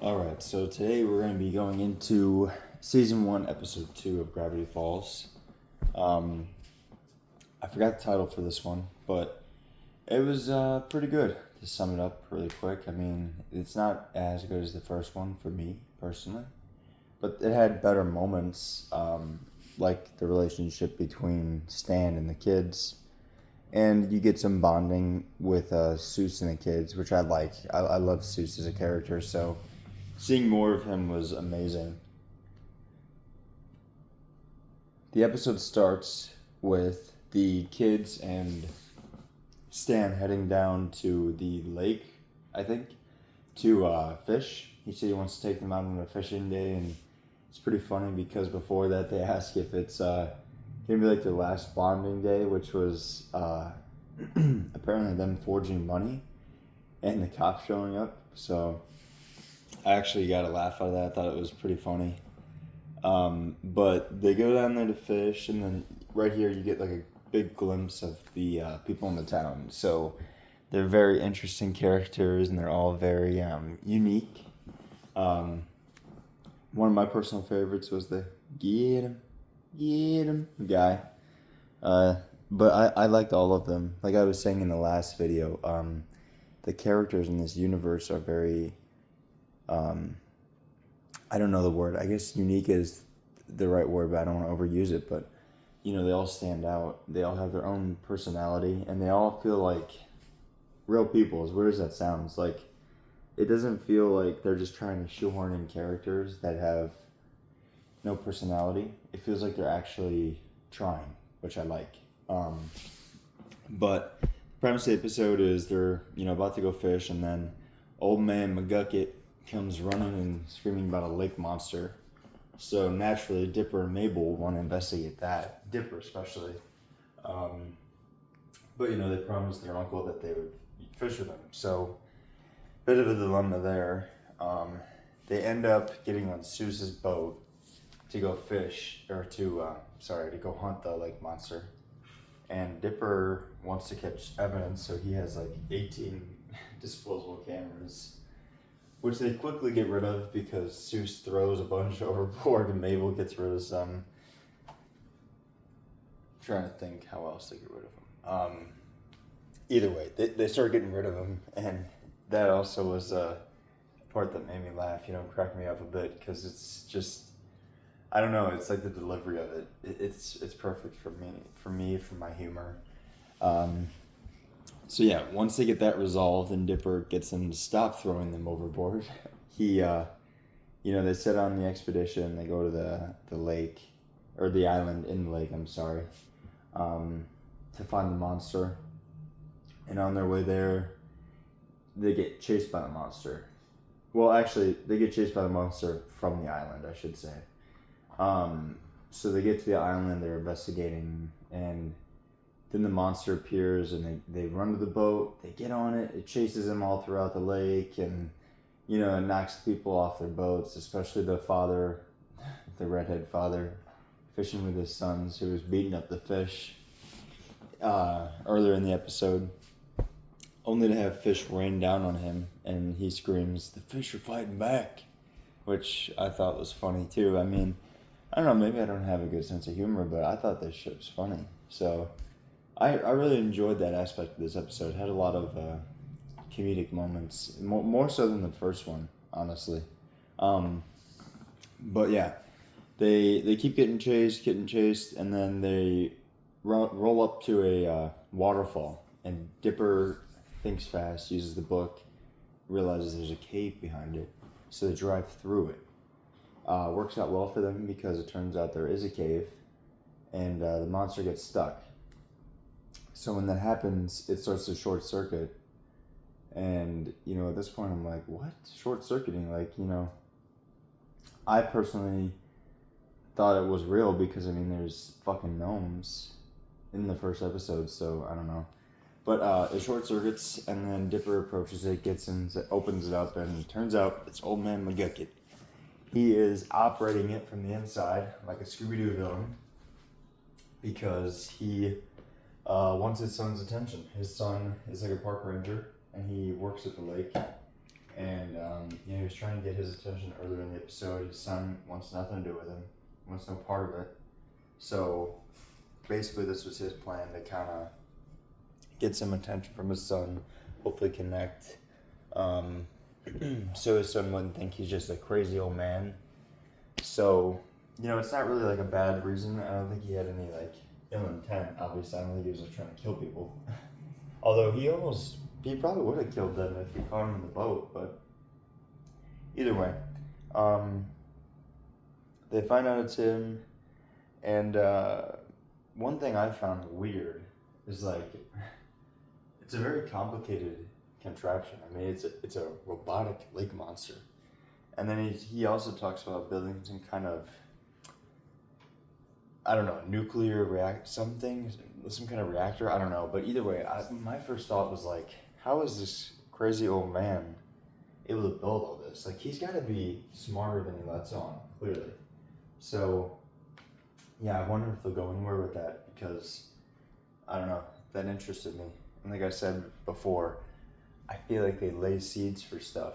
Alright, so today we're going to be going into Season 1, Episode 2 of Gravity Falls. Um, I forgot the title for this one, but it was pretty good, to sum it up really quick. I mean, it's not as good as the first one for me, personally, but it had better moments, like the relationship between Stan and the kids. And you get some bonding with Seuss and the kids, which I like. I love Seuss as a character, so seeing more of him was amazing. The episode starts with the kids and Stan heading down to the lake, I think, to fish. He said he wants to take them out on a fishing day, and it's pretty funny because before that they ask if it's gonna be like their last bonding day, which was apparently them forging money and the cops showing up. So I actually got a laugh out of that. I thought it was pretty funny. But they go down there to fish, and then right here you get like a big glimpse of the people in the town. So they're very interesting characters, and they're all very unique. Um, One of my personal favorites was the get him guy. Uh, but I liked all of them. Like I was saying in the last video, the characters in this universe are very I don't know the word. I guess unique is the right word, but I don't want to overuse it. But they all stand out. They all have their own personality, and they all feel like real people. As weird as that sounds, like it doesn't feel like they're just trying to shoehorn in characters that have no personality. It feels like they're actually trying, which I like. But the premise of the episode is they're about to go fish, and then old man McGucket comes running and screaming about a lake monster. So naturally, Dipper and Mabel want to investigate that. Dipper especially. Um, but they promised their uncle that they would fish with him. So bit of a dilemma there. They end up getting on Seuss's boat to go fish, or to go hunt the lake monster. And Dipper wants to catch evidence, so he has like 18 disposable cameras, which they quickly get rid of because Seuss throws a bunch overboard and Mabel gets rid of some. I'm trying to think how else they get rid of them. Either way, they start getting rid of them, and that also was a part that made me laugh, cracked me up a bit because it's just, I don't know, it's like the delivery of it. It's perfect for my humor. Um, so yeah, once they get that resolved and Dipper gets them to stop throwing them overboard, they set on the expedition. They go to the lake, or the island in the lake. I'm sorry, to find the monster. And on their way there, they get chased by the monster. Well, actually, they get chased by the monster from the island, I should say. So they get to the island. They're investigating, and then the monster appears, and they run to the boat. They get on it. It chases them all throughout the lake, and it knocks people off their boats, especially the father, the redhead father, fishing with his sons, who was beating up the fish earlier in the episode, only to have fish rain down on him, and he screams, "The fish are fighting back," which I thought was funny too. I mean, I don't know, maybe I don't have a good sense of humor, but I thought this shit was funny. So I really enjoyed that aspect of this episode. It had a lot of comedic moments, more so than the first one, honestly. Um, but yeah, they keep getting chased, and then they roll up to a waterfall, and Dipper thinks fast, uses the book, realizes there's a cave behind it, so they drive through it. Works out well for them because it turns out there is a cave, and the monster gets stuck. So when that happens, it starts to short circuit, and at this point I'm like, what? Short circuiting? Like, I personally thought it was real because there's fucking gnomes in the first episode, so I don't know. But it short circuits, and then Dipper approaches it, gets in, opens it up, and it turns out it's Old Man McGucket. He is operating it from the inside like a Scooby-Doo villain because he wants his son's attention. His son is like a park ranger, and he works at the lake, and he was trying to get his attention earlier in the episode. His son wants nothing to do with him, wants no part of it. So basically, this was his plan to kind of get some attention from his son, hopefully connect. So his son wouldn't think he's just a crazy old man. So, it's not really like a bad reason. I don't think he had any like ill intent. Obviously, I don't think he was just trying to kill people. Although he probably would have killed them if he caught him in the boat. But either way, they find out it's him. And one thing I found weird is like, it's a very complicated contraption. I mean, it's a robotic lake monster. And then he also talks about building some kind of, I don't know, nuclear some kind of reactor. I don't know. But either way, my first thought was like, how is this crazy old man able to build all this? Like, he's got to be smarter than he lets on, clearly. So, yeah, I wonder if they'll go anywhere with that because, I don't know, that interested me. And like I said before, I feel like they lay seeds for stuff.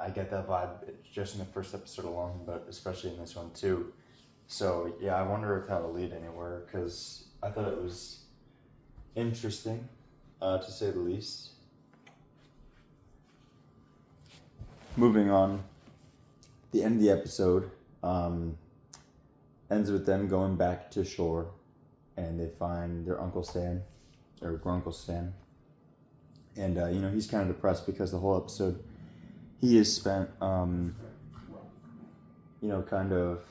I get that vibe just in the first episode alone, but especially in this one too. So yeah, I wonder if that'll lead anywhere because I thought it was interesting, to say the least. Moving on, the end of the episode ends with them going back to shore, and they find their Uncle Stan, or Grunkle Stan. And, he's kind of depressed because the whole episode he has spent, kind of,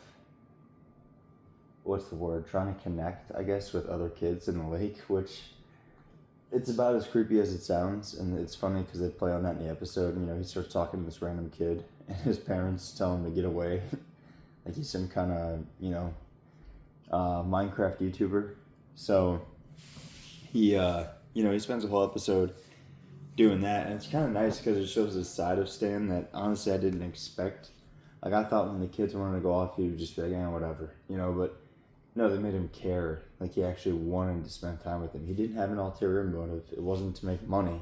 what's the word, trying to connect, I guess, with other kids in the lake, which it's about as creepy as it sounds. And it's funny because they play on that in the episode. And, he starts talking to this random kid, and his parents tell him to get away. Like he's some kind of, Minecraft YouTuber. So he, he spends the whole episode doing that, and it's kind of nice because it shows this side of Stan that honestly I didn't expect. Like I thought when the kids wanted to go off, he would just be like, yeah, whatever, but no, they made him care. Like he actually wanted to spend time with him. He didn't have an ulterior motive. It wasn't to make money.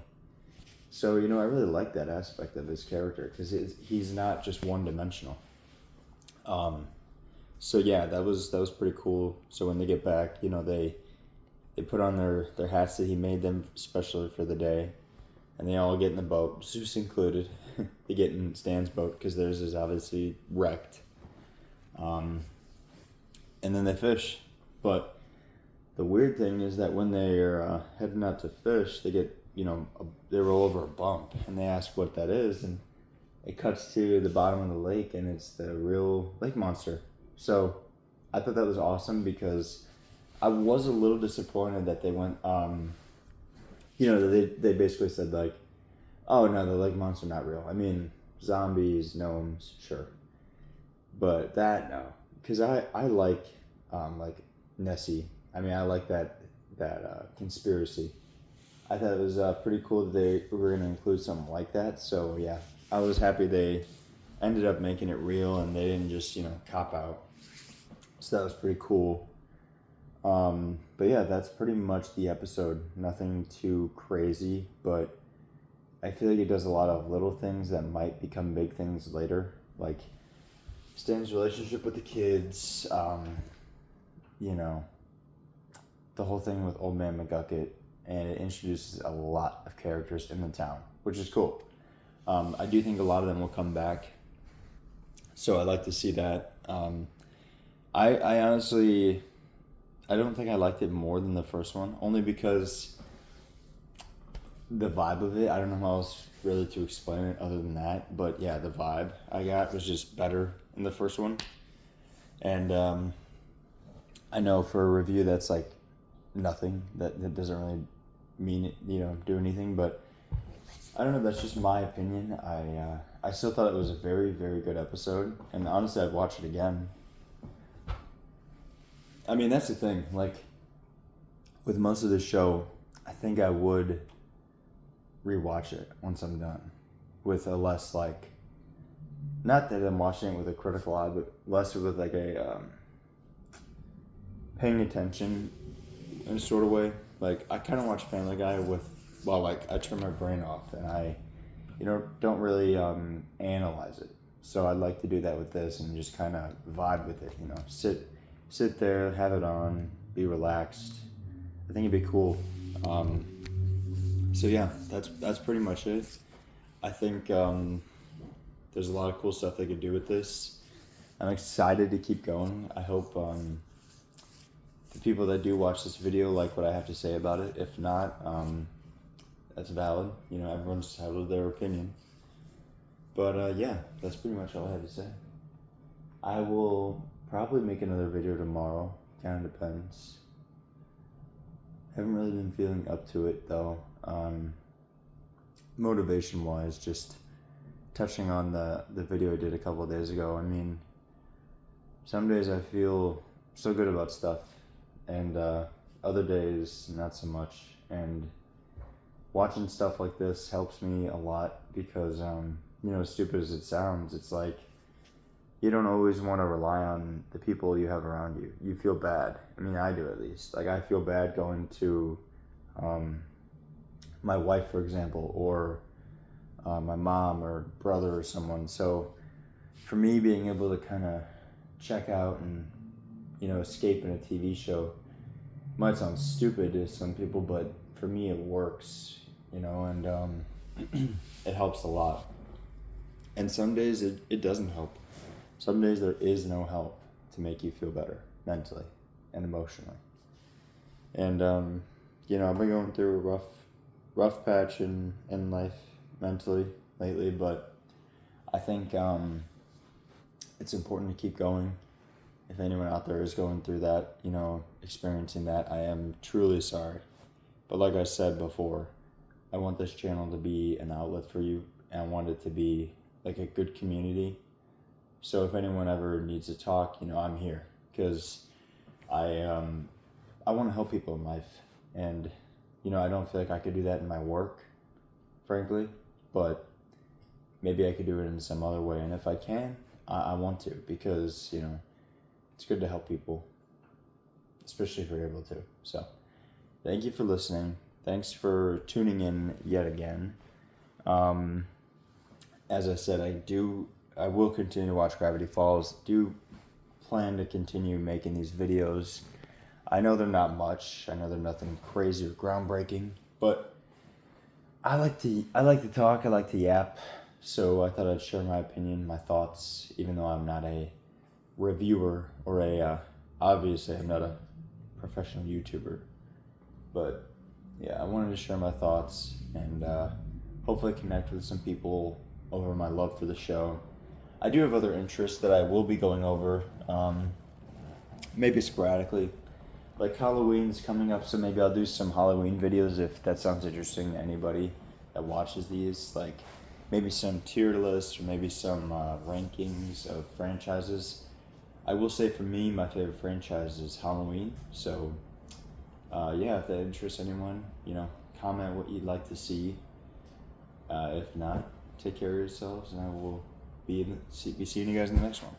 So, I really like that aspect of his character because he's not just one-dimensional. So yeah, that was pretty cool. So when they get back, they put on their hats that he made them especially for the day. And they all get in the boat, Zeus included. They get in Stan's boat because theirs is obviously wrecked. And then they fish. But the weird thing is that when they're heading out to fish, they get, they roll over a bump. And they ask what that is. And it cuts to the bottom of the lake, and it's the real lake monster. So I thought that was awesome because I was a little disappointed that they went... they basically said like, oh no, the lake monster not real. I mean, zombies, gnomes, sure, but that no, because I like Nessie. I mean, I like that conspiracy. I thought it was pretty cool that they were going to include something like that. So yeah, I was happy they ended up making it real and they didn't just cop out. So that was pretty cool. But yeah, that's pretty much the episode. Nothing too crazy, but I feel like it does a lot of little things that might become big things later. Like Stan's relationship with the kids, the whole thing with Old Man McGucket, and it introduces a lot of characters in the town, which is cool. I do think a lot of them will come back, so I'd like to see that. I honestly... I don't think I liked it more than the first one, only because the vibe of it, I don't know how else really to explain it other than that, but yeah, the vibe I got was just better in the first one. And I know for a review that's like nothing, that doesn't really mean it, do anything, but I don't know, that's just my opinion. I still thought it was a very, very good episode, and honestly I'd watch it again. I mean, that's the thing, like, with most of the show, I think I would rewatch it once I'm done, with a less, like, not that I'm watching it with a critical eye, but less with, like, a, paying attention in a sort of way. Like, I kind of watch Family Guy with, I turn my brain off, and I don't really analyze it. So I'd like to do that with this and just kind of vibe with it. Sit there, have it on, be relaxed. I think it'd be cool. So yeah, that's pretty much it. I think there's a lot of cool stuff they could do with this. I'm excited to keep going. I hope the people that do watch this video like what I have to say about it. If not, that's valid. Everyone's entitled to their opinion. But yeah, that's pretty much all I have to say. I will probably make another video tomorrow. Kind of depends. Haven't really been feeling up to it though. Motivation wise, just touching on the video I did a couple of days ago. I mean, some days I feel so good about stuff, and other days not so much. And watching stuff like this helps me a lot because, as stupid as it sounds, it's like you don't always want to rely on the people you have around you. You feel bad. I mean, I do at least. Like, I feel bad going to my wife, for example, or my mom or brother or someone. So for me, being able to kind of check out and, escape in a TV show might sound stupid to some people, but for me, it works, and it helps a lot. And some days it doesn't help. Some days there is no help to make you feel better mentally and emotionally. And, I've been going through a rough patch in life mentally lately, but I think it's important to keep going. If anyone out there is going through that, experiencing that, I am truly sorry. But like I said before, I want this channel to be an outlet for you, and I want it to be like a good community. So if anyone ever needs to talk, I'm here, because I want to help people in life, and I don't feel like I could do that in my work, frankly, but maybe I could do it in some other way. And if I can, I want to, because it's good to help people, especially if you're able to. So thank you for listening. Thanks for tuning in yet again. As I said, I will continue to watch Gravity Falls. Do plan to continue making these videos. I know they're not much. I know they're nothing crazy or groundbreaking, but I like to talk. I like to yap. So I thought I'd share my opinion, my thoughts, even though I'm not a reviewer or obviously I'm not a professional YouTuber. But yeah, I wanted to share my thoughts and hopefully connect with some people over my love for the show. I do have other interests that I will be going over, maybe sporadically. Like Halloween's coming up, so maybe I'll do some Halloween videos if that sounds interesting to anybody that watches these. Like maybe some tier lists or maybe some rankings of franchises. I will say for me, my favorite franchise is Halloween. So yeah, if that interests anyone, comment what you'd like to see. If not, take care of yourselves, and I will be seeing you guys in the next one.